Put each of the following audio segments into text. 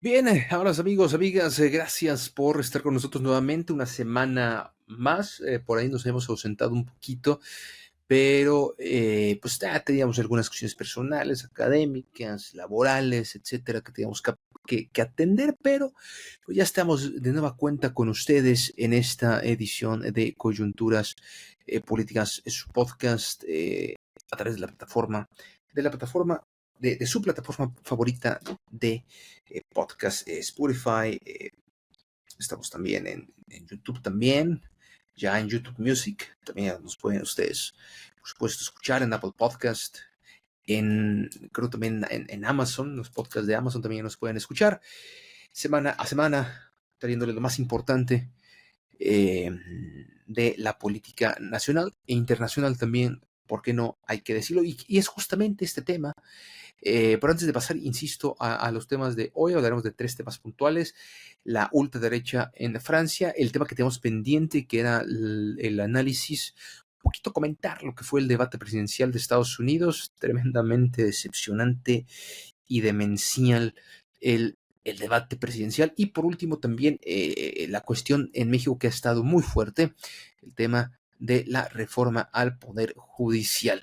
Bien, ahora amigos, amigas, gracias por estar con nosotros nuevamente una semana más. Por ahí nos hemos ausentado un poquito, pero pues ya teníamos algunas cuestiones personales, académicas, laborales, etcétera, que teníamos que atender, pero pues ya estamos de nueva cuenta con ustedes en esta edición de Coyunturas Políticas, su podcast a través de la plataforma de su plataforma favorita de podcast, Spotify. Estamos también en YouTube también, ya en YouTube Music. También nos pueden ustedes, por supuesto, escuchar en Apple Podcast. Creo también en Amazon, los podcasts de Amazon también nos pueden escuchar semana a semana, trayéndole lo más importante eh, de la política nacional e internacional también, ¿por qué no? Hay que decirlo. Y es justamente este tema. Pero antes de pasar, insisto, a los temas de hoy, hablaremos de tres temas puntuales. La ultraderecha en Francia, el tema que tenemos pendiente, que era el análisis, un poquito comentar lo que fue el debate presidencial de Estados Unidos, tremendamente decepcionante y demencial el debate presidencial. Y por último también la cuestión en México que ha estado muy fuerte, el tema de la reforma al Poder Judicial.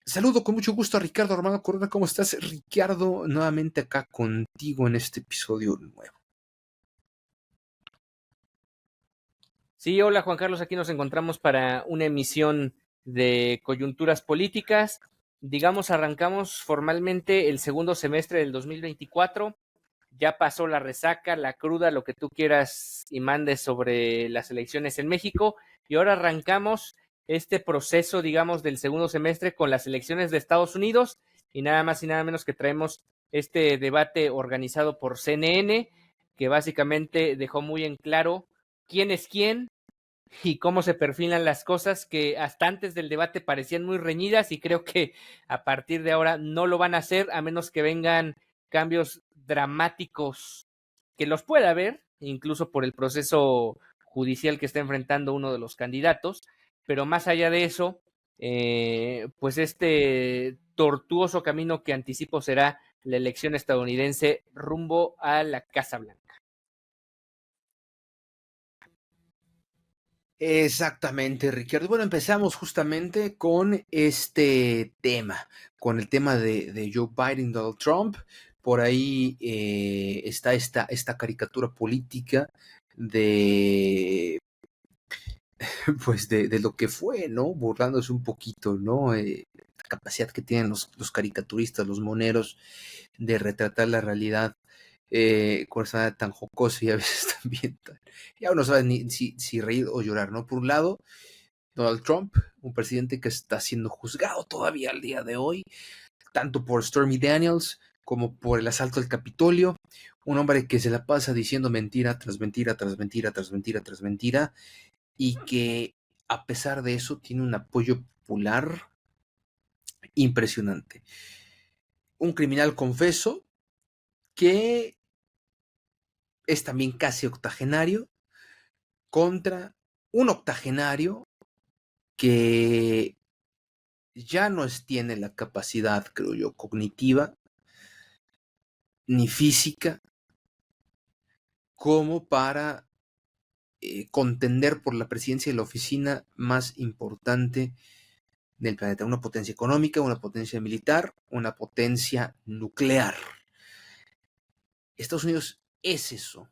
Saludo con mucho gusto a Ricardo Armando Corona. ¿Cómo estás, Ricardo? Nuevamente acá contigo en este episodio nuevo. Sí, hola Juan Carlos, aquí nos encontramos para una emisión de coyunturas políticas. Digamos, arrancamos formalmente el segundo semestre del 2024. Ya pasó la resaca, la cruda, lo que tú quieras y mandes sobre las elecciones en México. Y ahora arrancamos este proceso, digamos, del segundo semestre con las elecciones de Estados Unidos. Y nada más y nada menos que traemos este debate organizado por CNN, que básicamente dejó muy en claro quién es quién y cómo se perfilan las cosas que hasta antes del debate parecían muy reñidas, y creo que a partir de ahora no lo van a hacer a menos que vengan cambios dramáticos, que los pueda haber, incluso por el proceso judicial que está enfrentando uno de los candidatos. Pero más allá de eso, pues este tortuoso camino que anticipo será la elección estadounidense rumbo a la Casa Blanca. Exactamente, Ricardo. Bueno, empezamos justamente con este tema, con el tema de Joe Biden, Donald Trump. Por ahí está esta caricatura política de, pues de lo que fue, ¿no? Burlándose un poquito, ¿no? La capacidad que tienen los caricaturistas, los moneros, de retratar la realidad con esa manera tan jocosa y a veces también ya uno sabe ni si reír o llorar, ¿no? Por un lado, Donald Trump, un presidente que está siendo juzgado todavía al día de hoy, tanto por Stormy Daniels como por el asalto al Capitolio, un hombre que se la pasa diciendo mentira tras mentira, tras mentira, tras mentira, tras mentira, y que a pesar de eso tiene un apoyo popular impresionante. Un criminal confeso que es también casi octogenario contra un octogenario que ya no tiene la capacidad, creo yo, cognitiva ni física como para contender por la presidencia de la oficina más importante del planeta. Una potencia económica, una potencia militar, una potencia nuclear. Estados Unidos es eso.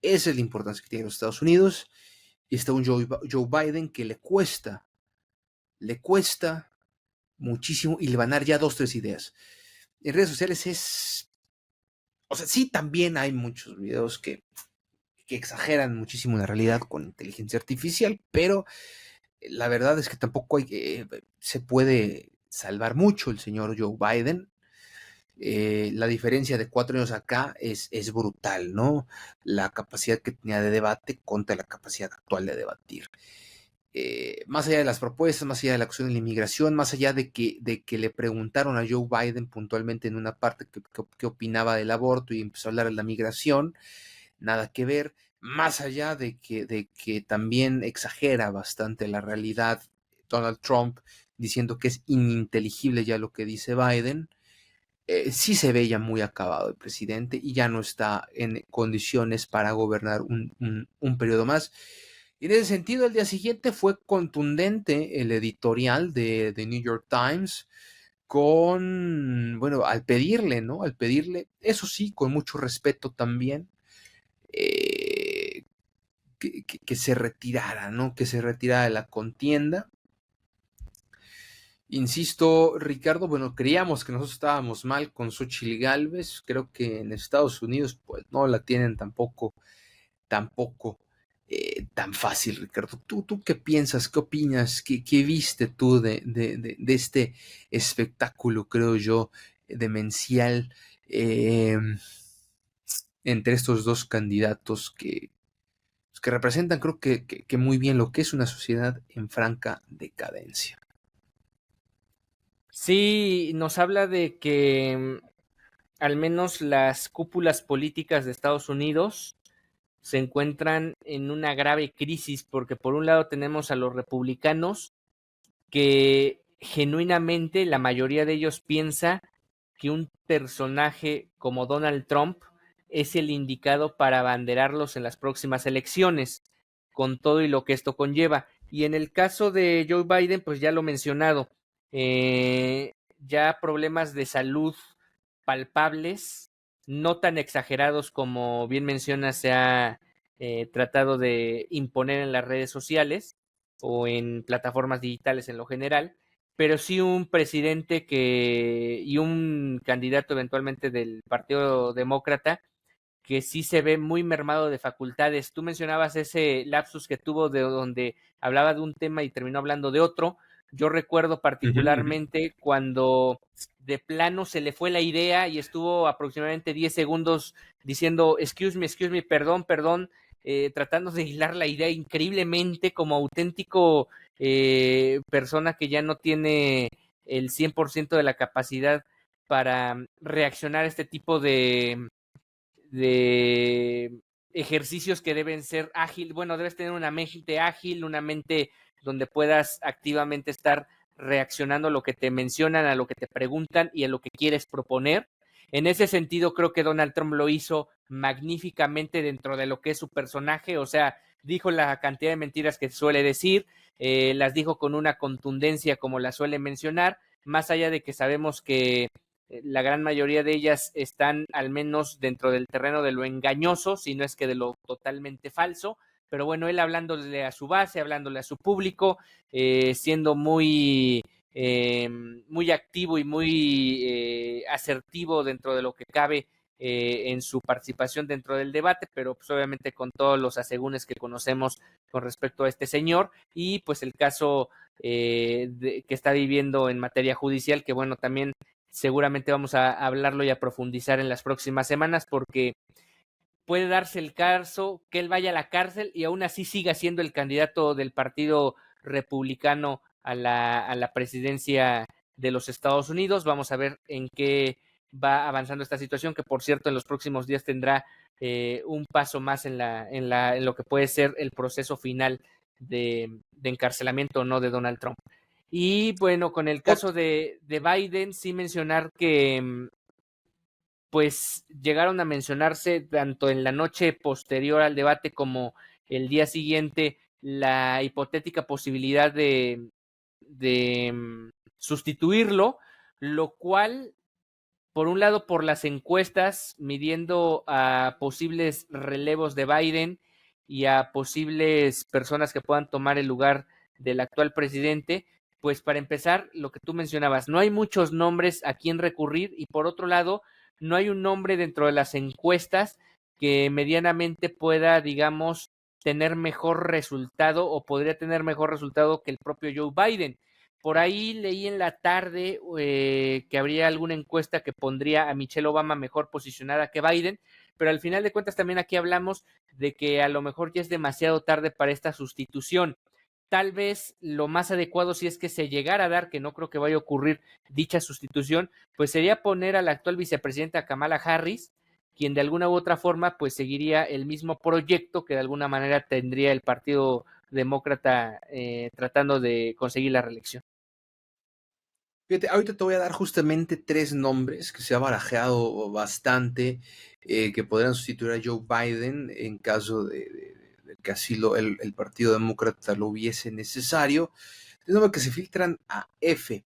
Esa es la importancia que tiene los Estados Unidos. Y está un Joe Biden que le cuesta muchísimo y le van a dar ya dos, tres ideas. En redes sociales o sea, sí también hay muchos videos que exageran muchísimo la realidad con inteligencia artificial, pero la verdad es que tampoco se puede salvar mucho el señor Joe Biden. La diferencia de 4 años acá es brutal, ¿no? La capacidad que tenía de debate contra la capacidad actual de debatir. Más allá de las propuestas, más allá de la cuestión de la inmigración, más allá de que le preguntaron a Joe Biden puntualmente en una parte que opinaba del aborto y empezó a hablar de la migración, nada que ver, más allá de que también exagera bastante la realidad Donald Trump diciendo que es ininteligible ya lo que dice Biden. sí se ve ya muy acabado el presidente y ya no está en condiciones para gobernar un periodo más. Y en ese sentido, el día siguiente fue contundente el editorial de New York Times con, bueno, al pedirle, ¿no? Al pedirle, eso sí, con mucho respeto también, eh, que se retirara, ¿no? Que se retirara de la contienda. Insisto, Ricardo, bueno, creíamos que nosotros estábamos mal con Xochitl Gálvez. Creo que en Estados Unidos, pues no la tienen tampoco tan fácil, Ricardo. ¿Tú qué piensas? ¿Qué opinas? ¿Qué viste tú de este espectáculo, creo yo, demencial eh, entre estos dos candidatos que representan, creo que muy bien lo que es una sociedad en franca decadencia? Sí, nos habla de que al menos las cúpulas políticas de Estados Unidos se encuentran en una grave crisis porque por un lado tenemos a los republicanos que genuinamente la mayoría de ellos piensa que un personaje como Donald Trump es el indicado para abanderarlos en las próximas elecciones, con todo y lo que esto conlleva. Y en el caso de Joe Biden, pues ya lo he mencionado, ya problemas de salud palpables, no tan exagerados como bien menciona se ha tratado de imponer en las redes sociales o en plataformas digitales en lo general, pero sí un presidente y un candidato eventualmente del Partido Demócrata que sí se ve muy mermado de facultades. Tú mencionabas ese lapsus que tuvo de donde hablaba de un tema y terminó hablando de otro. Yo recuerdo Uh -huh, uh -huh. particularmente cuando de plano se le fue la idea y estuvo aproximadamente 10 segundos diciendo excuse me, perdón, perdón, tratando de hilar la idea increíblemente como auténtico persona que ya no tiene el 100% de la capacidad para reaccionar a este tipo de ejercicios que deben ser ágil, bueno, debes tener una mente ágil, una mente donde puedas activamente estar reaccionando a lo que te mencionan, a lo que te preguntan y a lo que quieres proponer. En ese sentido, creo que Donald Trump lo hizo magníficamente dentro de lo que es su personaje, o sea, dijo la cantidad de mentiras que suele decir, las dijo con una contundencia como la suele mencionar, más allá de que sabemos que la gran mayoría de ellas están al menos dentro del terreno de lo engañoso, si no es que de lo totalmente falso. Pero bueno, él hablándole a su base, hablándole a su público, siendo muy activo y muy asertivo dentro de lo que cabe en su participación dentro del debate, pero pues obviamente con todos los asegúnes que conocemos con respecto a este señor y pues el caso que está viviendo en materia judicial, que bueno, también seguramente vamos a hablarlo y a profundizar en las próximas semanas porque puede darse el caso que él vaya a la cárcel y aún así siga siendo el candidato del Partido Republicano a la presidencia de los Estados Unidos. Vamos a ver en qué va avanzando esta situación, que por cierto en los próximos días tendrá un paso más en lo que puede ser el proceso final de encarcelamiento o no de Donald Trump. Y bueno, con el caso de Biden, sí mencionar que pues llegaron a mencionarse tanto en la noche posterior al debate como el día siguiente la hipotética posibilidad de sustituirlo, lo cual, por un lado, por las encuestas, midiendo a posibles relevos de Biden y a posibles personas que puedan tomar el lugar del actual presidente, pues para empezar, lo que tú mencionabas, no hay muchos nombres a quien recurrir y por otro lado, no hay un nombre dentro de las encuestas que medianamente pueda, digamos, tener mejor resultado o podría tener mejor resultado que el propio Joe Biden. Por ahí leí en la tarde que habría alguna encuesta que pondría a Michelle Obama mejor posicionada que Biden, pero al final de cuentas también aquí hablamos de que a lo mejor ya es demasiado tarde para esta sustitución. Tal vez lo más adecuado, si es que se llegara a dar, que no creo que vaya a ocurrir dicha sustitución, pues sería poner a la actual vicepresidenta Kamala Harris, quien de alguna u otra forma pues seguiría el mismo proyecto que de alguna manera tendría el Partido Demócrata tratando de conseguir la reelección. Fíjate, ahorita te voy a dar justamente tres nombres que se ha barajeado bastante, que podrían sustituir a Joe Biden en caso de que así el Partido Demócrata lo hubiese necesario. Es nombre que se filtran a F.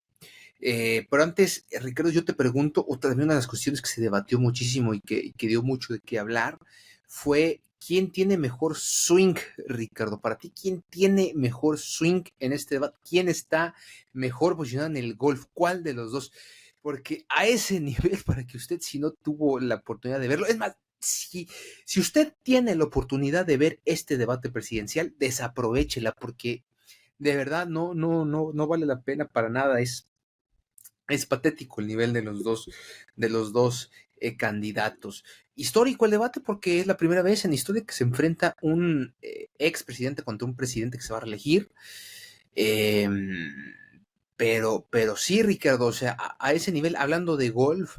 Pero antes, Ricardo, yo te pregunto, otra también una de las cuestiones que se debatió muchísimo y que dio mucho de qué hablar fue quién tiene mejor swing, Ricardo. Para ti, ¿quién tiene mejor swing en este debate? ¿Quién está mejor posicionado en el golf? ¿Cuál de los dos? Porque a ese nivel, para que usted, si no tuvo la oportunidad de verlo, es más, si usted tiene la oportunidad de ver este debate presidencial, desaprovechela, porque de verdad no vale la pena para nada. Es patético el nivel de los dos candidatos. Histórico el debate porque es la primera vez en la historia que se enfrenta un expresidente contra un presidente que se va a reelegir. Eh, pero sí, Ricardo, o sea, a ese nivel, hablando de golf,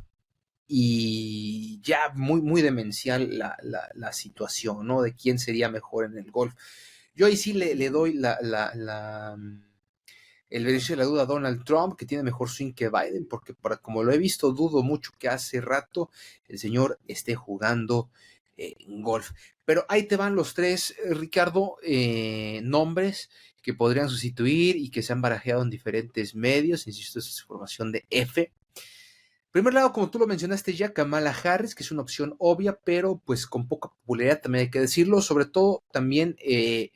y ya muy demencial la situación, ¿no? De quién sería mejor en el golf. Yo ahí sí le doy el beneficio de la duda a Donald Trump, que tiene mejor swing que Biden, porque como lo he visto, dudo mucho que hace rato el señor esté jugando golf. Pero ahí te van los tres, Ricardo, nombres que podrían sustituir y que se han barajeado en diferentes medios. Insisto, esa es información de F. En primer lado, como tú lo mencionaste ya, Kamala Harris, que es una opción obvia, pero pues con poca popularidad, también hay que decirlo, sobre todo también que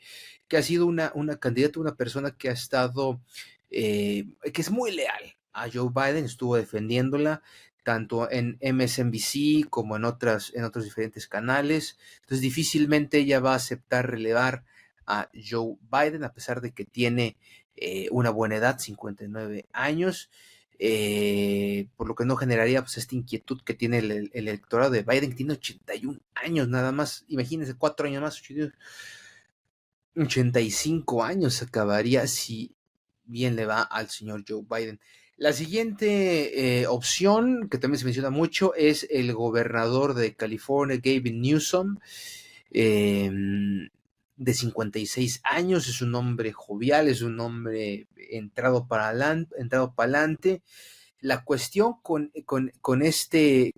ha sido una candidata, una persona que ha estado, que es muy leal a Joe Biden, estuvo defendiéndola tanto en MSNBC como en otros diferentes canales. Entonces, difícilmente ella va a aceptar relevar a Joe Biden, a pesar de que tiene una buena edad, 59 años. Por lo que no generaría pues esta inquietud que tiene el electorado de Biden, que tiene 81 años nada más, imagínense, 4 años más, 85 años acabaría si bien le va al señor Joe Biden. La siguiente opción, que también se menciona mucho, es el gobernador de California, Gavin Newsom, eh, de 56 años, es un hombre jovial, es un hombre entrado para adelante. La cuestión con este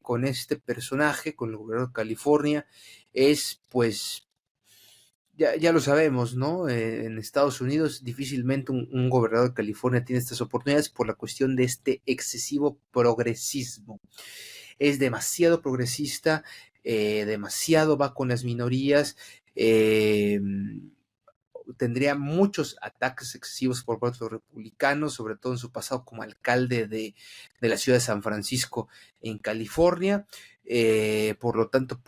personaje, con el gobernador de California, es pues ya lo sabemos, ¿no? En Estados Unidos difícilmente un gobernador de California tiene estas oportunidades por la cuestión de este excesivo progresismo. Es demasiado progresista, demasiado va con las minorías, eh, tendría muchos ataques excesivos por parte de los republicanos, sobre todo en su pasado como alcalde de la ciudad de San Francisco en California. Por lo tanto,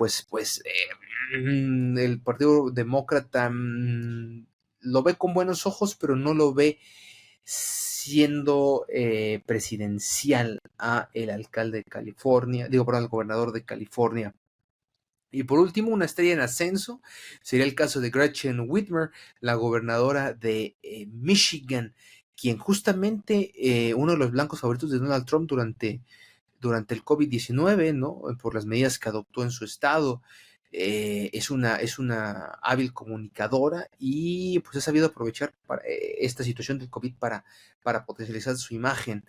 el Partido Demócrata lo ve con buenos ojos, pero no lo ve siendo presidencial a el alcalde de California, digo, perdón, el gobernador de California. Y por último, una estrella en ascenso sería el caso de Gretchen Whitmer, la gobernadora de Michigan, quien justamente uno de los blancos favoritos de Donald Trump durante el COVID-19, ¿no? Por las medidas que adoptó en su estado. Es una hábil comunicadora y pues ha sabido aprovechar esta situación del COVID para potencializar su imagen.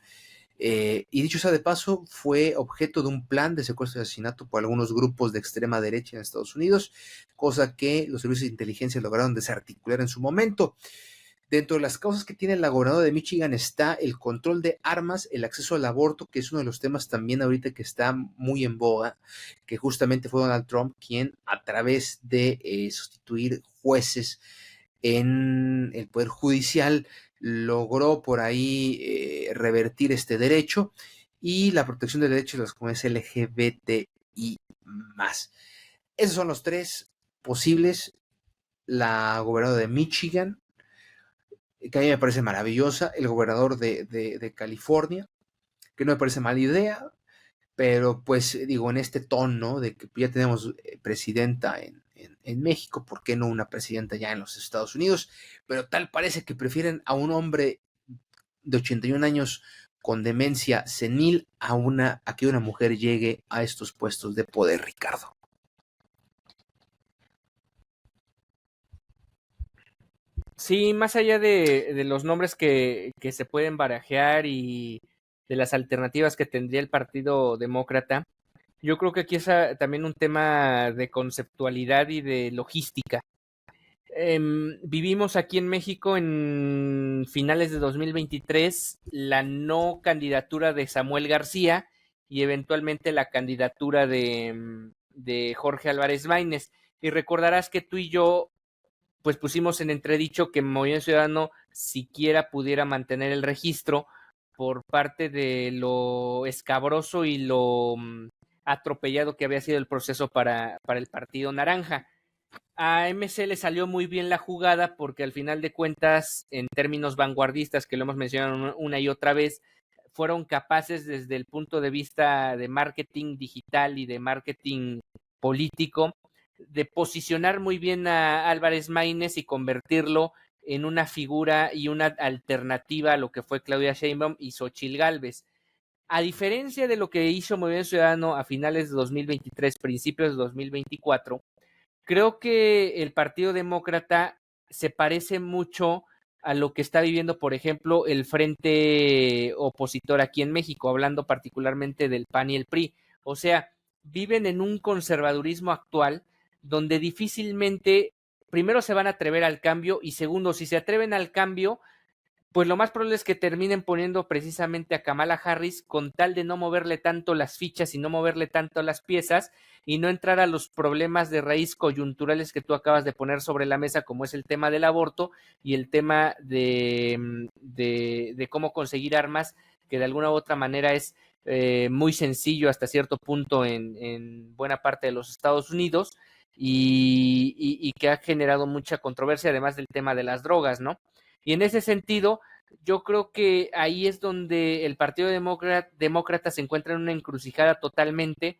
Y dicho sea de paso, fue objeto de un plan de secuestro y asesinato por algunos grupos de extrema derecha en Estados Unidos, cosa que los servicios de inteligencia lograron desarticular en su momento. Dentro de las causas que tiene la gobernadora de Michigan está el control de armas, el acceso al aborto, que es uno de los temas también ahorita que está muy en boga, que justamente fue Donald Trump quien a través de sustituir jueces en el Poder Judicial logró por ahí revertir este derecho y la protección de derechos de las comunidades LGBTI más. Esos son los tres posibles. La gobernadora de Michigan, que a mí me parece maravillosa, el gobernador de California, que no me parece mala idea, pero pues digo, en este tono de que ya tenemos presidenta en México, ¿por qué no una presidenta ya en los Estados Unidos? Pero tal parece que prefieren a un hombre de 81 años con demencia senil a que una mujer llegue a estos puestos de poder, Ricardo. Sí, más allá de los nombres que se pueden barajear y de las alternativas que tendría el Partido Demócrata, yo creo que aquí es también un tema de conceptualidad y de logística. Vivimos aquí en México en finales de 2023 la no candidatura de Samuel García y eventualmente la candidatura de Jorge Álvarez Maínez. Y recordarás que tú y yo pues pusimos en entredicho que Movimiento Ciudadano siquiera pudiera mantener el registro por parte de lo escabroso y lo atropellado que había sido el proceso para el Partido Naranja. A MC le salió muy bien la jugada porque al final de cuentas, en términos vanguardistas, que lo hemos mencionado una y otra vez, fueron capaces desde el punto de vista de marketing digital y de marketing político de posicionar muy bien a Álvarez Maínez y convertirlo en una figura y una alternativa a lo que fue Claudia Sheinbaum y Xochitl Gálvez. A diferencia de lo que hizo Movimiento Ciudadano a finales de 2023, principios de 2024, creo que el Partido Demócrata se parece mucho a lo que está viviendo, por ejemplo, el frente opositor aquí en México, hablando particularmente del PAN y el PRI. O sea, viven en un conservadurismo actual donde difícilmente, primero, se van a atrever al cambio y segundo, si se atreven al cambio, pues lo más probable es que terminen poniendo precisamente a Kamala Harris con tal de no moverle tanto las fichas y no moverle tanto las piezas y no entrar a los problemas de raíz coyunturales que tú acabas de poner sobre la mesa, como es el tema del aborto y el tema de cómo conseguir armas, que de alguna u otra manera es muy sencillo hasta cierto punto en buena parte de los Estados Unidos y que ha generado mucha controversia, además del tema de las drogas, ¿no? Y en ese sentido, yo creo que ahí es donde el Partido Demócrata se encuentra en una encrucijada totalmente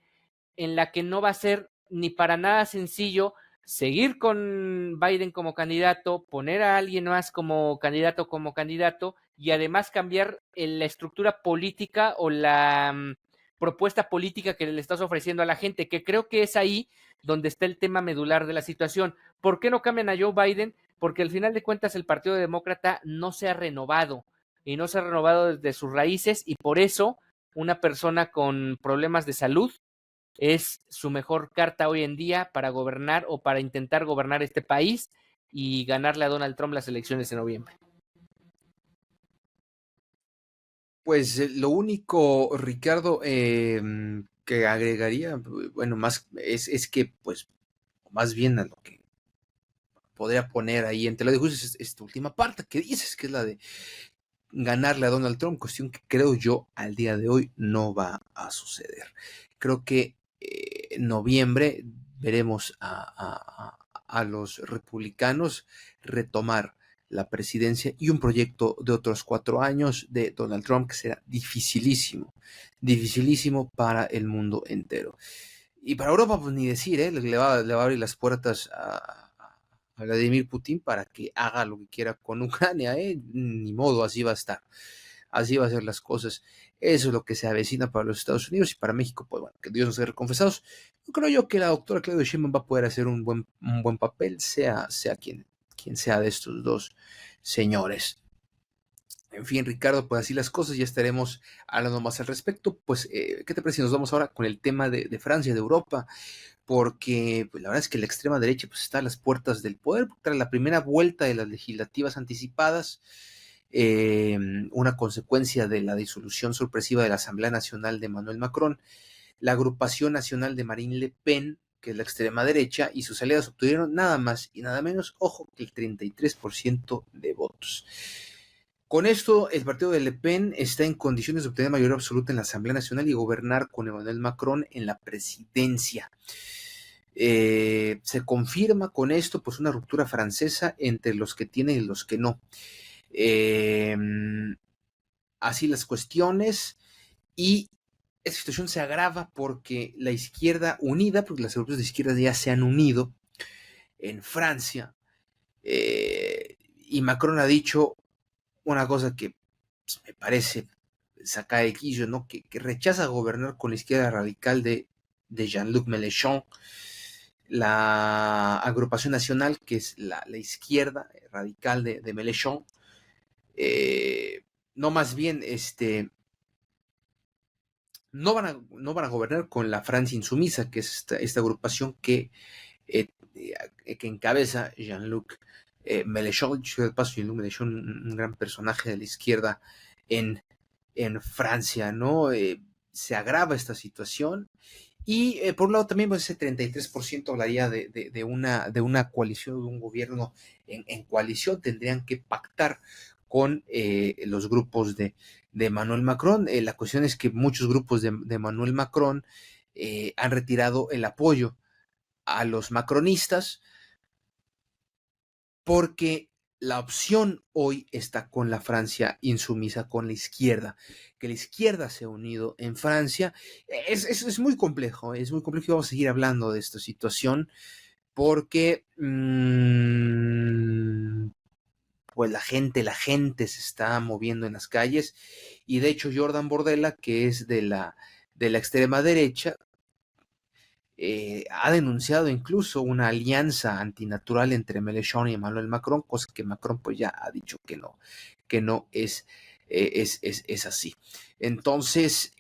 en la que no va a ser ni para nada sencillo seguir con Biden como candidato, poner a alguien más como candidato y además cambiar la estructura política o la propuesta política que le estás ofreciendo a la gente, que creo que es ahí donde está el tema medular de la situación. ¿Por qué no cambian a Joe Biden? Porque al final de cuentas el Partido Demócrata no se ha renovado y no se ha renovado desde sus raíces y por eso una persona con problemas de salud es su mejor carta hoy en día para gobernar o para intentar gobernar este país y ganarle a Donald Trump las elecciones de noviembre. Pues lo único, Ricardo, que agregaría, bueno, más es que, pues, más bien a lo que podría poner ahí en tela de juicio es esta última parte que dices, que es la de ganarle a Donald Trump, cuestión que creo yo al día de hoy no va a suceder. Creo que en noviembre veremos a los republicanos retomar la presidencia y un proyecto de otros 4 años de Donald Trump que será dificilísimo, dificilísimo para el mundo entero. Y para Europa, pues ni decir, le va a abrir las puertas a Vladimir Putin para que haga lo que quiera con Ucrania, ni modo, así va a estar. Así va a ser las cosas. Eso es lo que se avecina para los Estados Unidos y para México, pues bueno, que Dios nos sea reconfesados. Yo creo yo que la doctora Claudia Sheinbaum va a poder hacer un buen papel, sea quien sea de estos dos señores. En fin, Ricardo, pues así las cosas, ya estaremos hablando más al respecto. Pues, ¿qué te parece si nos vamos ahora con el tema de Francia, de Europa? Porque pues, la verdad es que la extrema derecha pues, está a las puertas del poder. Tras la primera vuelta de las legislativas anticipadas, una consecuencia de la disolución sorpresiva de la Asamblea Nacional de Emmanuel Macron, la agrupación nacional de Marine Le Pen, que es la extrema derecha, y sus aliados obtuvieron nada más y nada menos, ojo, que el 33% de votos. Con esto, el partido de Le Pen está en condiciones de obtener mayoría absoluta en la Asamblea Nacional y gobernar con Emmanuel Macron en la presidencia. Se confirma con esto pues una ruptura francesa entre los que tienen y los que no. Así las cuestiones, y esta situación se agrava porque la izquierda unida, porque las grupos de izquierda ya se han unido en Francia, y Macron ha dicho una cosa que pues, me parece sacar de quicio, ¿no? Que rechaza gobernar con la izquierda radical de Jean-Luc Mélenchon, la agrupación nacional, que es la izquierda radical de Mélenchon, no más bien no van a gobernar con la Francia insumisa, que es esta agrupación que encabeza Jean-Luc Mélenchon. Dicho de paso, Jean-Luc Mélenchon, un gran personaje de la izquierda en, en Francia, ¿no? Se agrava esta situación. Y por un lado también pues, ese 33% hablaría de una coalición, de un gobierno en coalición. Tendrían que pactar con los grupos de Emmanuel Macron. La cuestión es que muchos grupos de Emmanuel Macron han retirado el apoyo a los macronistas porque la opción hoy está con la Francia insumisa, con la izquierda, que la izquierda se ha unido en Francia. Es muy complejo, es muy complejo y vamos a seguir hablando de esta situación porque pues la gente se está moviendo en las calles y de hecho Jordan Bordella, que es de la extrema derecha, ha denunciado incluso una alianza antinatural entre Mélenchon y Emmanuel Macron, cosa que Macron pues ya ha dicho que no es así. Entonces,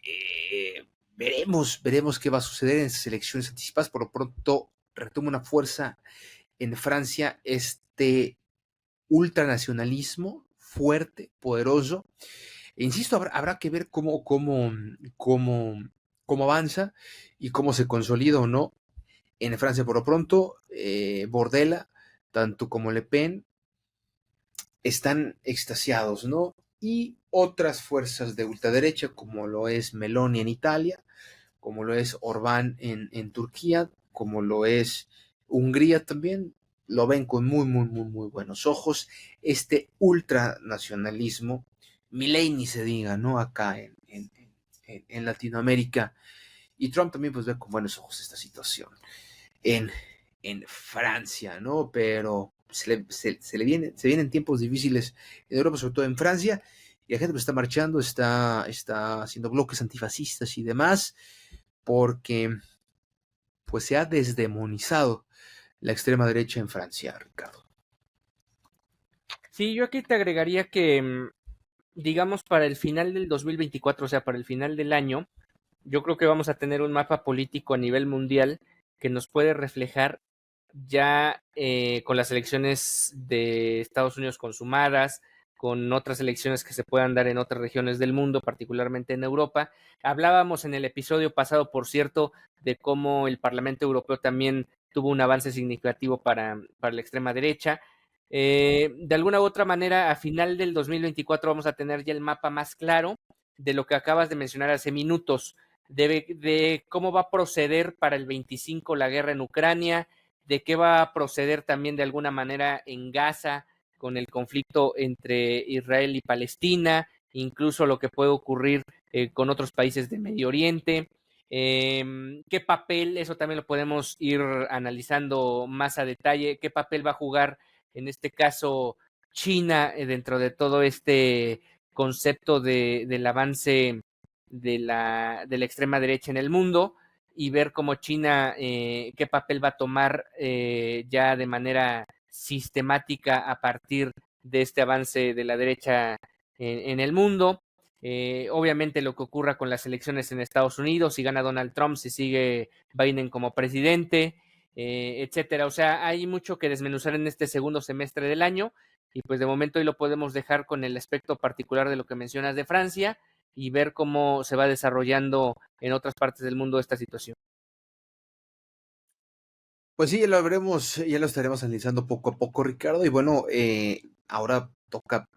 veremos qué va a suceder en estas elecciones anticipadas. Por lo pronto, retoma una fuerza en Francia este ultranacionalismo fuerte, poderoso. E insisto, habrá que ver cómo avanza y cómo se consolida o no en Francia. Por lo pronto, Bordella, tanto como Le Pen, están extasiados, ¿no? Y otras fuerzas de ultraderecha, como lo es Meloni en Italia, como lo es Orbán en Turquía, como lo es Hungría también, lo ven con muy buenos ojos. Este ultranacionalismo, Milei ni se diga, ¿no? Acá en Latinoamérica. Y Trump también pues ve con buenos ojos esta situación en, en Francia, ¿no? Pero se vienen tiempos difíciles en Europa, sobre todo en Francia, y la gente pues, está marchando, está haciendo bloques antifascistas y demás, porque pues se ha desdemonizado la extrema derecha en Francia, Ricardo. Sí, yo aquí te agregaría que, digamos, para el final del 2024, o sea, para el final del año, yo creo que vamos a tener un mapa político a nivel mundial que nos puede reflejar ya con las elecciones de Estados Unidos consumadas, con otras elecciones que se puedan dar en otras regiones del mundo, particularmente en Europa. Hablábamos en el episodio pasado, por cierto, de cómo el Parlamento Europeo también tuvo un avance significativo para la extrema derecha. De alguna u otra manera, a final del 2024 vamos a tener ya el mapa más claro de lo que acabas de mencionar hace minutos, de cómo va a proceder para el 25 la guerra en Ucrania, de qué va a proceder también de alguna manera en Gaza con el conflicto entre Israel y Palestina, incluso lo que puede ocurrir con otros países de Medio Oriente. ¿Qué papel, eso también lo podemos ir analizando más a detalle, qué papel va a jugar en este caso China dentro de todo este concepto del avance de la extrema derecha en el mundo y ver cómo China qué papel va a tomar ya de manera sistemática a partir de este avance de la derecha en el mundo. Obviamente lo que ocurra con las elecciones en Estados Unidos, si gana Donald Trump, si sigue Biden como presidente, etcétera. O sea, hay mucho que desmenuzar en este segundo semestre del año y pues de momento hoy lo podemos dejar con el aspecto particular de lo que mencionas de Francia y ver cómo se va desarrollando en otras partes del mundo esta situación. Pues sí, ya lo veremos, ya lo estaremos analizando poco a poco, Ricardo. Y bueno, ahora toca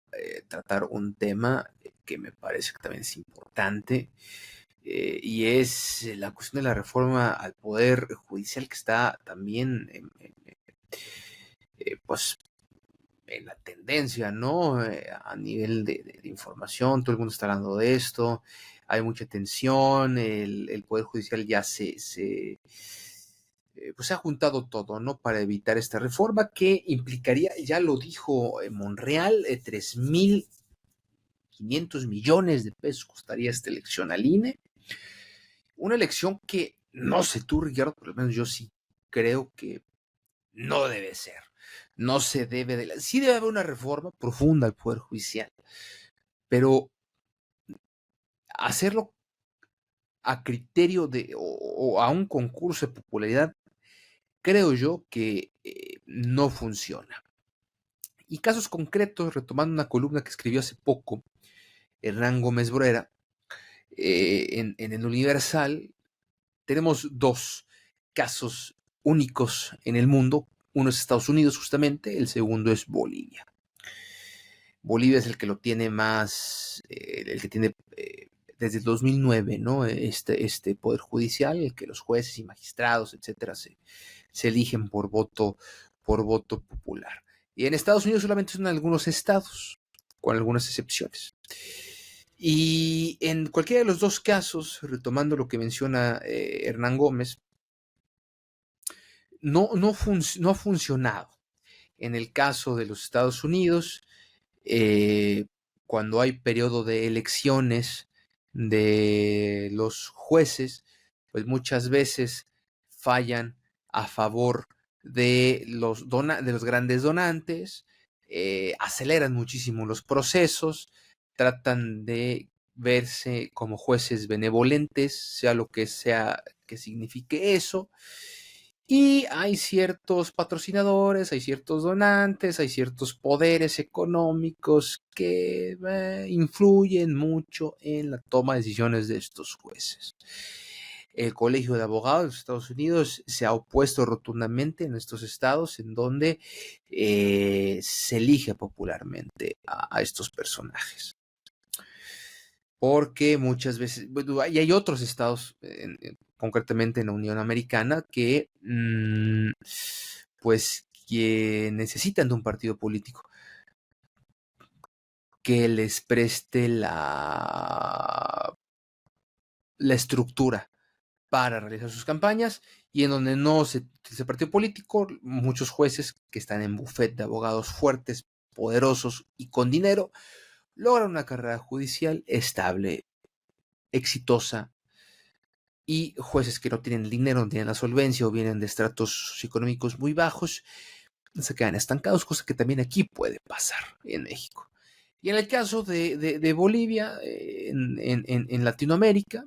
tratar un tema que me parece que también es importante, y es la cuestión de la reforma al Poder Judicial que está también pues en la tendencia, ¿no? A nivel de información, todo el mundo está hablando de esto, hay mucha tensión, el Poder Judicial ya pues se ha juntado todo, ¿no? Para evitar esta reforma que implicaría, ya lo dijo Monreal, 3.500 millones de pesos costaría esta elección al INE. Una elección que, no sé tú, Ricardo, por lo menos yo sí creo que no debe ser. No se debe de... Sí debe haber una reforma profunda al Poder Judicial, pero hacerlo a criterio o a un concurso de popularidad, creo yo que no funciona. Y casos concretos, retomando una columna que escribió hace poco Hernán Gómez Brera en el Universal, tenemos dos casos únicos en el mundo. Uno es Estados Unidos, justamente, el segundo es Bolivia. Bolivia es el que lo tiene más, el que tiene desde el 2009, ¿no? Este poder judicial, el que los jueces y magistrados, etcétera, se eligen por voto popular. Y en Estados Unidos solamente son algunos estados, con algunas excepciones. Y en cualquiera de los dos casos, retomando lo que menciona Hernán Gómez, no ha funcionado. En el caso de los Estados Unidos, cuando hay periodo de elecciones de los jueces, pues muchas veces fallan a favor de los grandes donantes, aceleran muchísimo los procesos, tratan de verse como jueces benevolentes, sea lo que sea que signifique eso. Y hay ciertos patrocinadores, hay ciertos donantes, hay ciertos poderes económicos que influyen mucho en la toma de decisiones de estos jueces. El Colegio de Abogados de los Estados Unidos se ha opuesto rotundamente en estos estados en donde se elige popularmente a estos personajes. Porque muchas veces, bueno, y hay otros estados, concretamente en la Unión Americana, que pues que necesitan de un partido político que les preste la estructura para realizar sus campañas, y en donde no se ese partido político, muchos jueces que están en bufete de abogados fuertes, poderosos y con dinero, logran una carrera judicial estable, exitosa, y jueces que no tienen el dinero, no tienen la solvencia o vienen de estratos socioeconómicos muy bajos, se quedan estancados, cosa que también aquí puede pasar en México. Y en el caso de Bolivia, en Latinoamérica,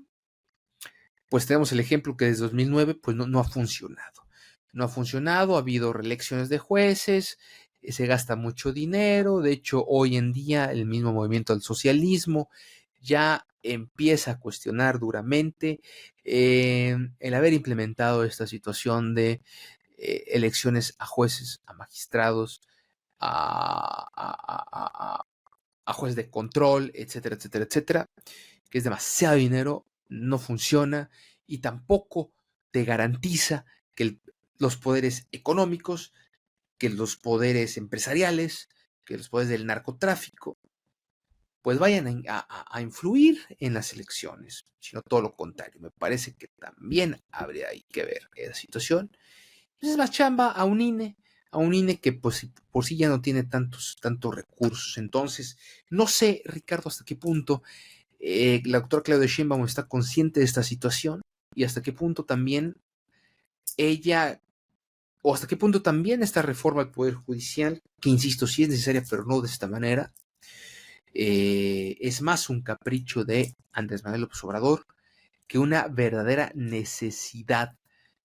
pues tenemos el ejemplo que desde 2009 pues no ha funcionado. No ha funcionado, ha habido reelecciones de jueces, se gasta mucho dinero. De hecho, hoy en día el mismo movimiento del socialismo ya empieza a cuestionar duramente el haber implementado esta situación de elecciones a jueces, a magistrados, a jueces de control, etcétera, etcétera, etcétera, que es demasiado dinero, no funciona y tampoco te garantiza que los poderes económicos, que los poderes empresariales, que los poderes del narcotráfico, pues vayan a influir en las elecciones, sino todo lo contrario. Me parece que también habría ahí que ver esa situación. Es más chamba a un INE que pues por sí ya no tiene tantos recursos. Entonces, no sé, Ricardo, hasta qué punto la doctora Claudia Sheinbaum está consciente de esta situación y hasta qué punto también ella, o hasta qué punto también esta reforma del Poder Judicial, que insisto, sí es necesaria, pero no de esta manera, es más un capricho de Andrés Manuel López Obrador que una verdadera necesidad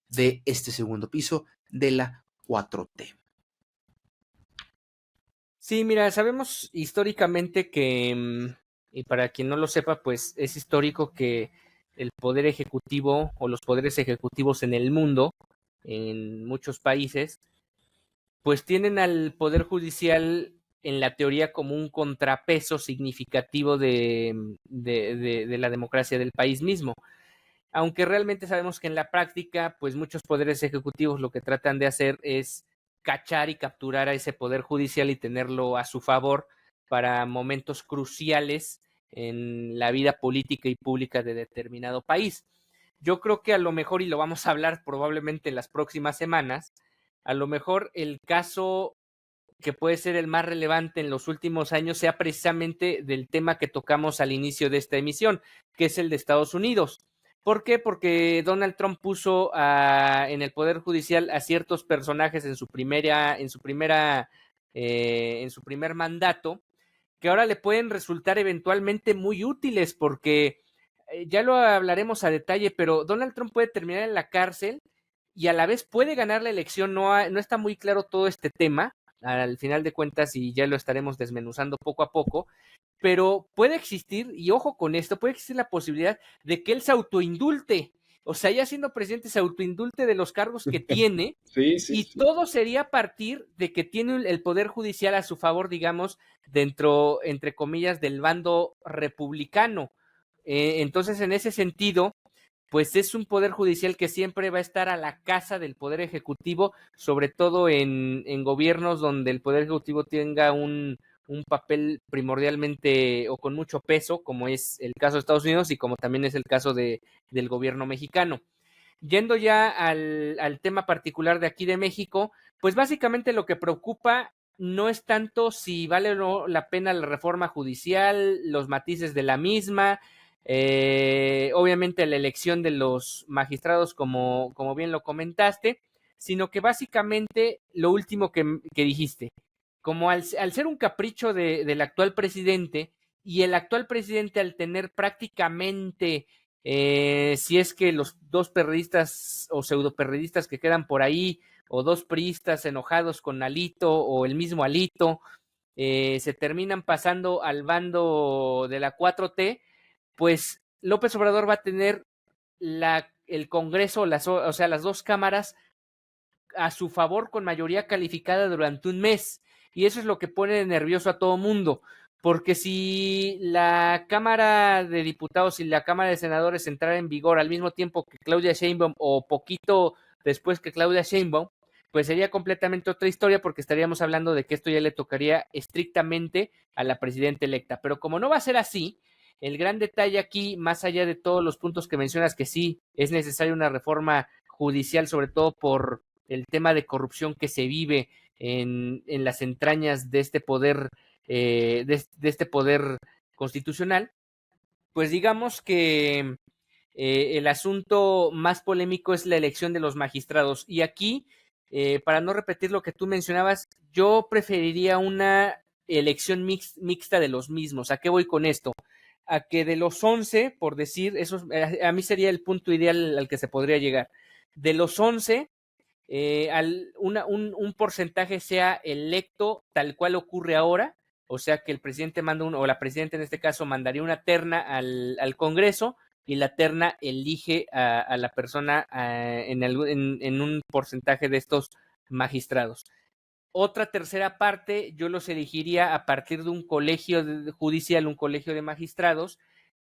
de este segundo piso de la 4T. Sí, mira, sabemos históricamente que, y para quien no lo sepa, pues es histórico que el poder ejecutivo o los poderes ejecutivos en el mundo, en muchos países, pues tienen al poder judicial en la teoría como un contrapeso significativo de la democracia del país mismo. Aunque realmente sabemos que en la práctica, pues muchos poderes ejecutivos lo que tratan de hacer es cachar y capturar a ese poder judicial y tenerlo a su favor para momentos cruciales en la vida política y pública de determinado país. Yo creo que a lo mejor, y lo vamos a hablar probablemente en las próximas semanas, a lo mejor el caso que puede ser el más relevante en los últimos años sea precisamente del tema que tocamos al inicio de esta emisión, que es el de Estados Unidos. ¿Por qué? Porque Donald Trump puso en el Poder Judicial a ciertos personajes en su primer mandato, que ahora le pueden resultar eventualmente muy útiles, porque ya lo hablaremos a detalle, pero Donald Trump puede terminar en la cárcel y a la vez puede ganar la elección. No está muy claro todo este tema, al final de cuentas, y ya lo estaremos desmenuzando poco a poco, pero puede existir, y ojo con esto, puede existir la posibilidad de que él se autoindulte, o sea, ya siendo presidente se autoindulte de los cargos que tiene, Sí, sí, y sí. todo sería a partir de que tiene el poder judicial a su favor, digamos, dentro, entre comillas, del bando republicano. Entonces, en ese sentido, pues es un poder judicial que siempre va a estar a la casa del poder ejecutivo, sobre todo en gobiernos donde el poder ejecutivo tenga un papel primordialmente o con mucho peso, como es el caso de Estados Unidos y como también es el caso del gobierno mexicano. Yendo ya al tema particular de aquí de México, pues básicamente lo que preocupa no es tanto si vale o no la pena la reforma judicial, los matices de la misma, obviamente la elección de los magistrados, como bien lo comentaste, sino que básicamente lo último que dijiste, como al ser un capricho del actual presidente, y el actual presidente al tener prácticamente, si es que los dos perredistas o pseudoperredistas que quedan por ahí, o dos priistas enojados con Alito o el mismo Alito, se terminan pasando al bando de la 4T, pues López Obrador va a tener el Congreso, o sea, las dos cámaras a su favor con mayoría calificada durante un mes. Y eso es lo que pone nervioso a todo mundo. Porque si la Cámara de Diputados y la Cámara de Senadores entrara en vigor al mismo tiempo que Claudia Sheinbaum o poquito después que Claudia Sheinbaum, pues sería completamente otra historia, porque estaríamos hablando de que esto ya le tocaría estrictamente a la presidenta electa. Pero como no va a ser así, el gran detalle aquí, más allá de todos los puntos que mencionas, que sí es necesaria una reforma judicial, sobre todo por el tema de corrupción que se vive en las entrañas de este poder, de este poder constitucional, pues digamos que el asunto más polémico es la elección de los magistrados. Y aquí, para no repetir lo que tú mencionabas, yo preferiría una elección mixta de los mismos. ¿A qué voy con esto? A que de los 11, por decir, eso a mí sería el punto ideal al que se podría llegar. De los 11, un porcentaje sea electo tal cual ocurre ahora, o sea que el presidente manda o la presidenta en este caso mandaría una terna al Congreso, y la terna elige a la persona en un porcentaje de estos magistrados. Otra tercera parte yo los elegiría a partir de un colegio judicial, un colegio de magistrados,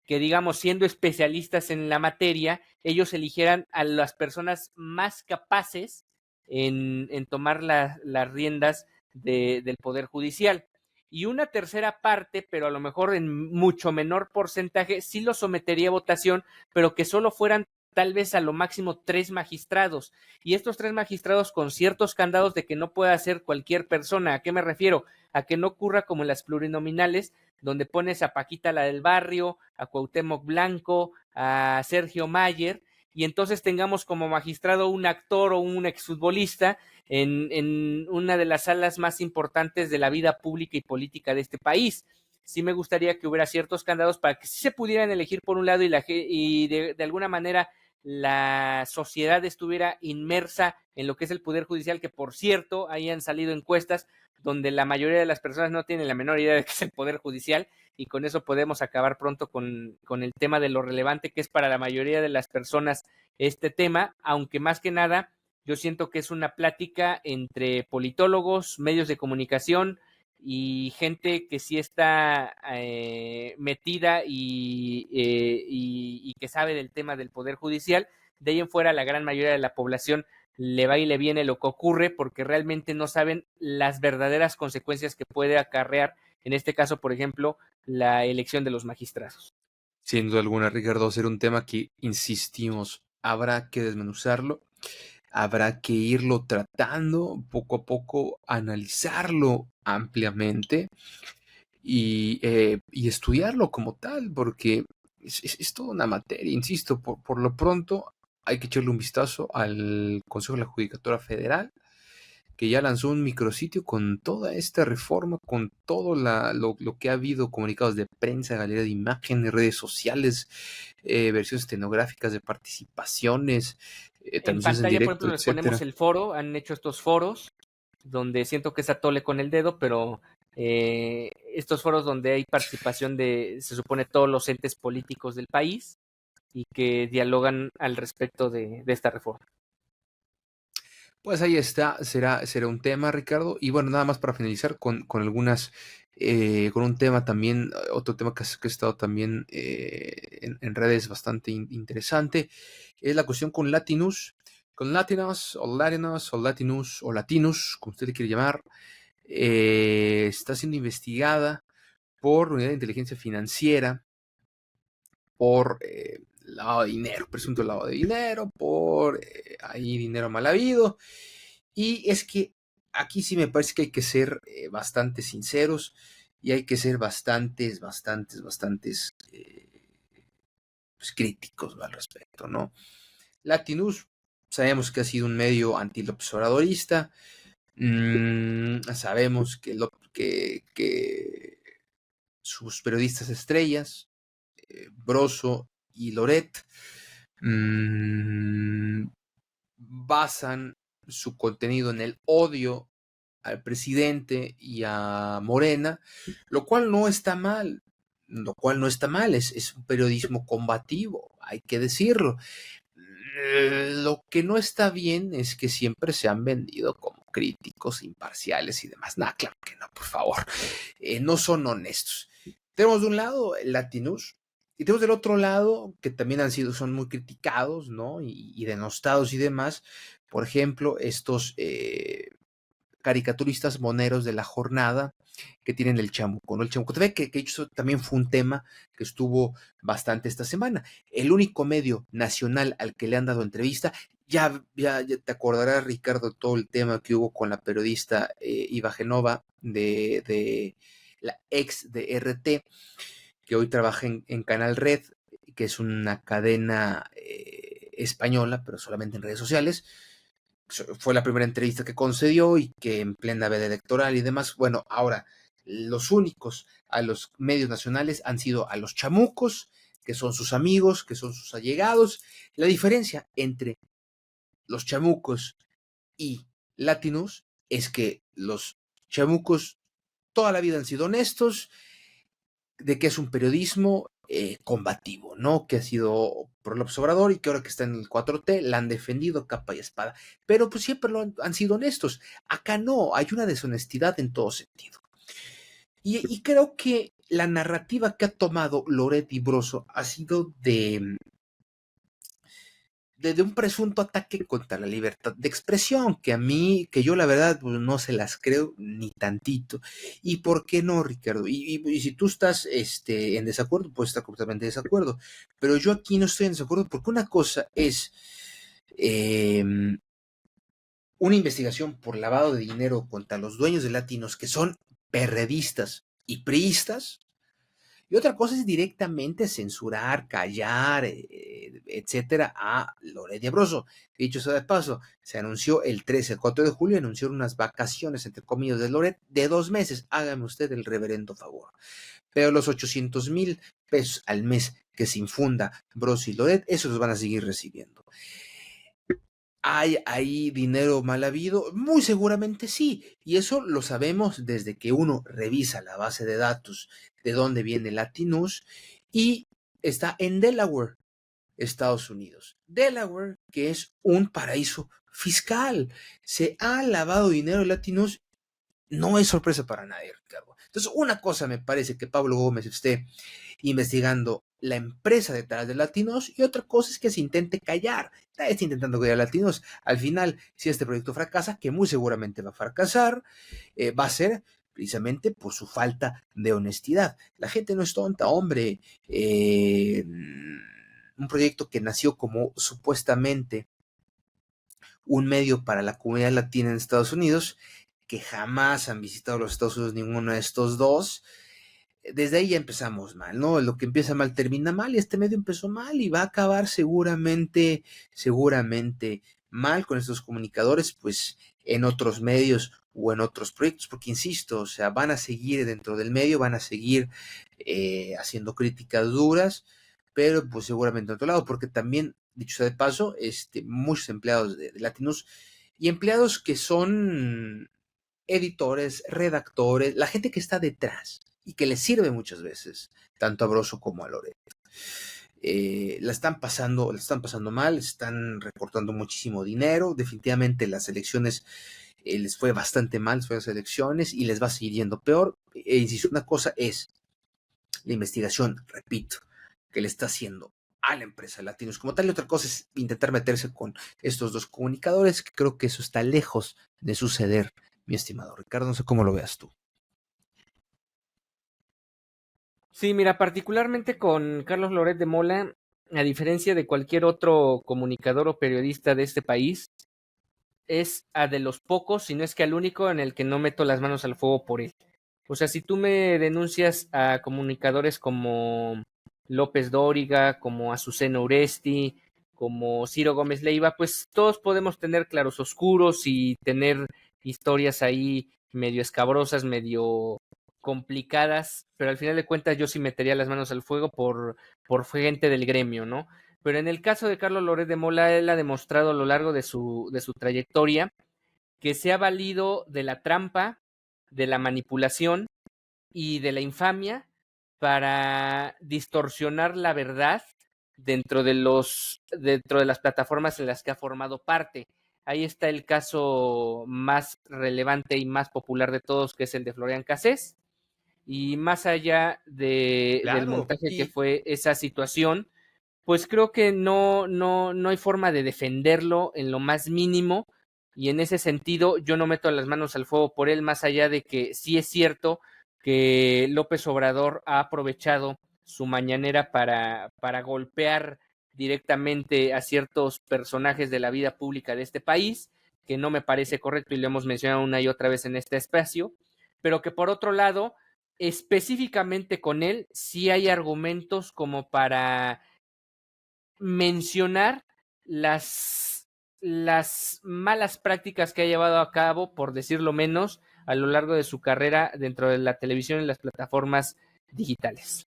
que digamos, siendo especialistas en la materia, ellos eligieran a las personas más capaces en tomar las riendas del Poder Judicial. Y una tercera parte, pero a lo mejor en mucho menor porcentaje, sí lo sometería a votación, pero que solo fueran tal vez a lo máximo 3 magistrados, y estos 3 magistrados con ciertos candados de que no pueda ser cualquier persona. ¿A qué me refiero? A que no ocurra como en las plurinominales, donde pones a Paquita la del barrio, a Cuauhtémoc Blanco, a Sergio Mayer, y entonces tengamos como magistrado un actor o un exfutbolista en una de las salas más importantes de la vida pública y política de este país. Sí me gustaría que hubiera ciertos candados para que sí se pudieran elegir por un lado, y de alguna manera la sociedad estuviera inmersa en lo que es el Poder Judicial, que por cierto, ahí han salido encuestas donde la mayoría de las personas no tienen la menor idea de qué es el Poder Judicial, y con eso podemos acabar pronto con el tema de lo relevante que es para la mayoría de las personas este tema, aunque más que nada yo siento que es una plática entre politólogos, medios de comunicación y gente que sí está metida y que sabe del tema del Poder Judicial. De ahí en fuera, la gran mayoría de la población le va y le viene lo que ocurre, porque realmente no saben las verdaderas consecuencias que puede acarrear, en este caso, por ejemplo, la elección de los magistrados. Sin duda alguna, Ricardo, será un tema que, insistimos, habrá que desmenuzarlo, habrá que irlo tratando poco a poco, analizarlo ampliamente y estudiarlo como tal, porque es toda una materia, insisto, por lo pronto hay que echarle un vistazo al Consejo de la Judicatura Federal, que ya lanzó un micrositio con toda esta reforma, con todo lo que ha habido, comunicados de prensa, galería de imágenes, redes sociales, versiones estenográficas de participaciones, En transmisiones en pantalla, por directo, ejemplo, les ponemos etcétera. el foro, han hecho estos foros donde siento que es atole con el dedo, pero estos foros donde hay participación de, se supone, todos los entes políticos del país y que dialogan al respecto de esta reforma. Pues ahí está, será un tema, Ricardo. Y bueno, nada más para finalizar con algunas, con un tema también, otro tema que ha estado también en redes bastante interesante, es la cuestión con Latinus, con Latinos, o Latinos, o Latinus, o Latinus, como usted le quiere llamar, está siendo investigada por la Unidad de Inteligencia Financiera, por lavado de dinero, presunto lavado de dinero, por ahí dinero mal habido. Y es que aquí sí me parece que hay que ser bastante sinceros y hay que ser bastantes pues, críticos, ¿no?, al respecto, ¿no? Latinus, sabemos que ha sido un medio antilopsobradorista, sabemos que sus periodistas estrellas, Broso y Loret, basan su contenido en el odio al presidente y a Morena, lo cual no está mal, es un periodismo combativo, hay que decirlo. Lo que no está bien es que siempre se han vendido como críticos imparciales y demás. Nada, claro que no, por favor. No son honestos. Tenemos de un lado el Latinus y tenemos del otro lado, que también son muy criticados, ¿no? Y denostados y demás. Por ejemplo, estos caricaturistas moneros de la jornada que tienen el Chamuco, ¿no? El Chamuco TV, que eso también fue un tema que estuvo bastante esta semana. El único medio nacional al que le han dado entrevista, ya te acordarás, Ricardo, todo el tema que hubo con la periodista Iva Genova de la ex de RT, que hoy trabaja en Canal Red, que es una cadena española, pero solamente en redes sociales. Fue la primera entrevista que concedió y que en plena veda electoral y demás. Bueno, ahora los únicos a los medios nacionales han sido a los chamucos, que son sus amigos, que son sus allegados. La diferencia entre los chamucos y Latinos es que los chamucos toda la vida han sido honestos, de que es un periodismo combativo, ¿no? Que ha sido por el observador y que ahora que está en el 4T la han defendido capa y espada. Pero pues siempre han sido honestos. Acá no, hay una deshonestidad en todo sentido. Y creo que la narrativa que ha tomado Loret y Broso ha sido de un presunto ataque contra la libertad de expresión, que yo la verdad pues, no se las creo ni tantito. ¿Y por qué no, Ricardo? Y si tú estás en desacuerdo, puedes estar completamente en desacuerdo. Pero yo aquí no estoy en desacuerdo porque una cosa es una investigación por lavado de dinero contra los dueños de Latinos que son perredistas y priistas, y otra cosa es directamente censurar, callar, etcétera, a Loret y Broso. Dicho sea de paso, se anunció el 13, el 4 de julio, anunciaron unas vacaciones, entre comillas, de Loret de 2 meses. Hágame usted el reverendo favor. Pero los 800,000 pesos al mes que se infunda Broso y Loret, esos los van a seguir recibiendo. ¿Hay ahí dinero mal habido? Muy seguramente sí, y eso lo sabemos desde que uno revisa la base de datos de dónde viene Latinus y está en Delaware, Estados Unidos. Delaware, que es un paraíso fiscal. Se ha lavado dinero Latinus, no es sorpresa para nadie, Ricardo. Entonces, una cosa me parece que Pablo Gómez esté investigando la empresa detrás de Latinos y otra cosa es que se intente callar. Nadie está intentando callar a Latinos. Al final, si este proyecto fracasa, que muy seguramente va a fracasar, va a ser precisamente por su falta de honestidad. La gente no es tonta, hombre. Un proyecto que nació como supuestamente un medio para la comunidad latina en Estados Unidos, que jamás han visitado los Estados Unidos ninguno de estos dos. Desde ahí ya empezamos mal, ¿no? Lo que empieza mal termina mal y este medio empezó mal y va a acabar seguramente mal con estos comunicadores, pues en otros medios o en otros proyectos, porque insisto, o sea, van a seguir dentro del medio, van a seguir haciendo críticas duras, pero pues seguramente en otro lado, porque también, dicho sea de paso, muchos empleados de Latinos y empleados que son editores, redactores, la gente que está detrás y que les sirve muchas veces, tanto a Broso como a Loret. La están pasando mal, están recortando muchísimo dinero, definitivamente las elecciones les fue bastante mal, les fue las elecciones y les va a seguir yendo peor. Insisto, una cosa es la investigación, repito, que le está haciendo a la empresa Latinos como tal, y otra cosa es intentar meterse con estos dos comunicadores, que creo que eso está lejos de suceder, mi estimado Ricardo, no sé cómo lo veas tú. Sí, mira, particularmente con Carlos Loret de Mola, a diferencia de cualquier otro comunicador o periodista de este país, es a de los pocos, si no es que al único, en el que no meto las manos al fuego por él. O sea, si tú me denuncias a comunicadores como López Dóriga, como Azucena Uresti, como Ciro Gómez Leiva, pues todos podemos tener claros oscuros y tener historias ahí medio escabrosas, medio complicadas, pero al final de cuentas yo sí metería las manos al fuego por gente del gremio, ¿no? Pero en el caso de Carlos Loret de Mola, él ha demostrado a lo largo de su trayectoria que se ha valido de la trampa, de la manipulación y de la infamia para distorsionar la verdad dentro de las plataformas en las que ha formado parte. Ahí está el caso más relevante y más popular de todos, que es el de Florian Cassés. Y más allá del Claro, montaje que y fue esa situación, pues creo que no hay forma de defenderlo en lo más mínimo, y en ese sentido yo no meto las manos al fuego por él, más allá de que sí es cierto que López Obrador ha aprovechado su mañanera para golpear directamente a ciertos personajes de la vida pública de este país, que no me parece correcto y lo hemos mencionado una y otra vez en este espacio, pero que por otro lado, específicamente con él, sí hay argumentos como para mencionar las malas prácticas que ha llevado a cabo, por decirlo menos, a lo largo de su carrera dentro de la televisión y las plataformas digitales.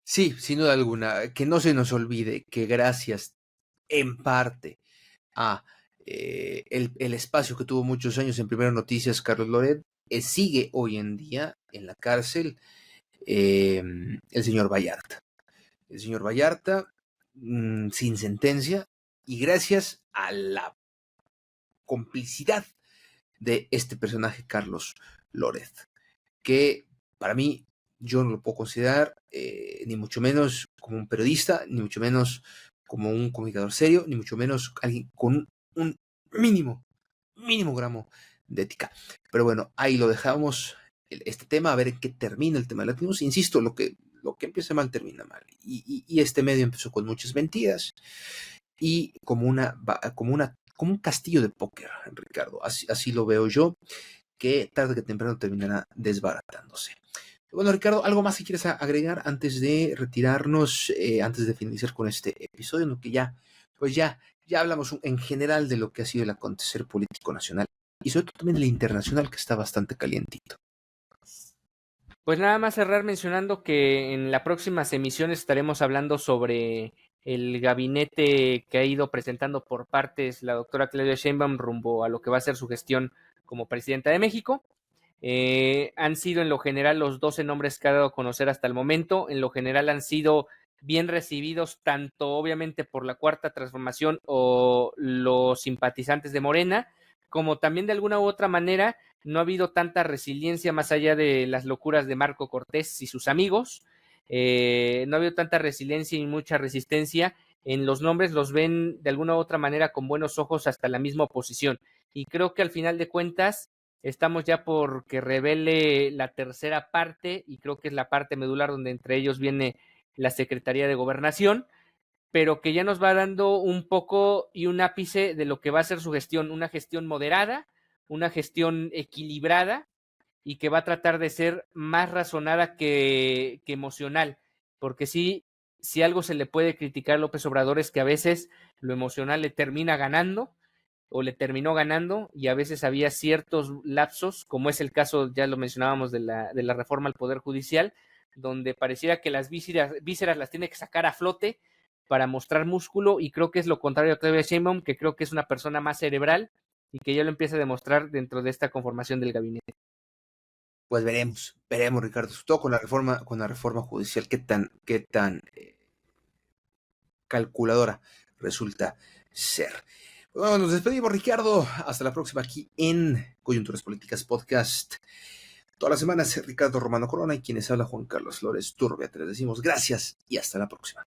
sí, sin duda alguna, que no se nos olvide que gracias en parte a el espacio que tuvo muchos años en Primero Noticias, Carlos Loret, sigue hoy en día en la cárcel el señor Vallarta. El señor Vallarta, sin sentencia, y gracias a la complicidad de este personaje, Carlos Loret, que para mí yo no lo puedo considerar ni mucho menos como un periodista, ni mucho menos como un comunicador serio, ni mucho menos alguien con un mínimo, mínimo gramo de ética. Pero bueno, ahí lo dejamos, este tema, a ver en qué termina el tema de Latinos. Insisto, lo que empieza mal termina mal. Y este medio empezó con muchas mentiras y como un castillo de póker, Ricardo. Así lo veo yo, que tarde que temprano terminará desbaratándose. Bueno, Ricardo, ¿algo más que quieres agregar antes de retirarnos, antes de finalizar con este episodio, en lo que pues ya hablamos en general de lo que ha sido el acontecer político nacional y sobre todo también el internacional, que está bastante calientito? Pues nada más cerrar mencionando que en las próximas emisiones estaremos hablando sobre el gabinete que ha ido presentando por partes la doctora Claudia Sheinbaum rumbo a lo que va a ser su gestión como presidenta de México. Han sido en lo general los 12 nombres que ha dado a conocer hasta el momento. En lo general han sido bien recibidos tanto obviamente por la Cuarta Transformación o los simpatizantes de Morena, como también de alguna u otra manera no ha habido tanta resiliencia más allá de las locuras de Marco Cortés y sus amigos. No ha habido tanta resiliencia y mucha resistencia en los nombres, los ven de alguna u otra manera con buenos ojos hasta la misma oposición. Y creo que al final de cuentas estamos ya por que revele la tercera parte, y creo que es la parte medular donde entre ellos viene la Secretaría de Gobernación, pero que ya nos va dando un poco y un ápice de lo que va a ser su gestión, una gestión moderada, una gestión equilibrada y que va a tratar de ser más razonada que emocional, porque sí, si algo se le puede criticar a López Obrador es que a veces lo emocional le termina ganando, o le terminó ganando, y a veces había ciertos lapsos, como es el caso, ya lo mencionábamos, de la reforma al Poder Judicial, donde pareciera que las vísceras las tiene que sacar a flote para mostrar músculo, y creo que es lo contrario a Claudia Sheinbaum, que creo que es una persona más cerebral y que ya lo empieza a demostrar dentro de esta conformación del gabinete. Pues veremos, Ricardo, sobre todo con la reforma judicial, qué tan calculadora resulta ser. Bueno, nos despedimos, Ricardo. Hasta la próxima aquí en Coyunturas Políticas Podcast. Todas las semanas, Ricardo Romano Corona y quienes habla Juan Carlos Flores Turbia. Te les decimos gracias y hasta la próxima.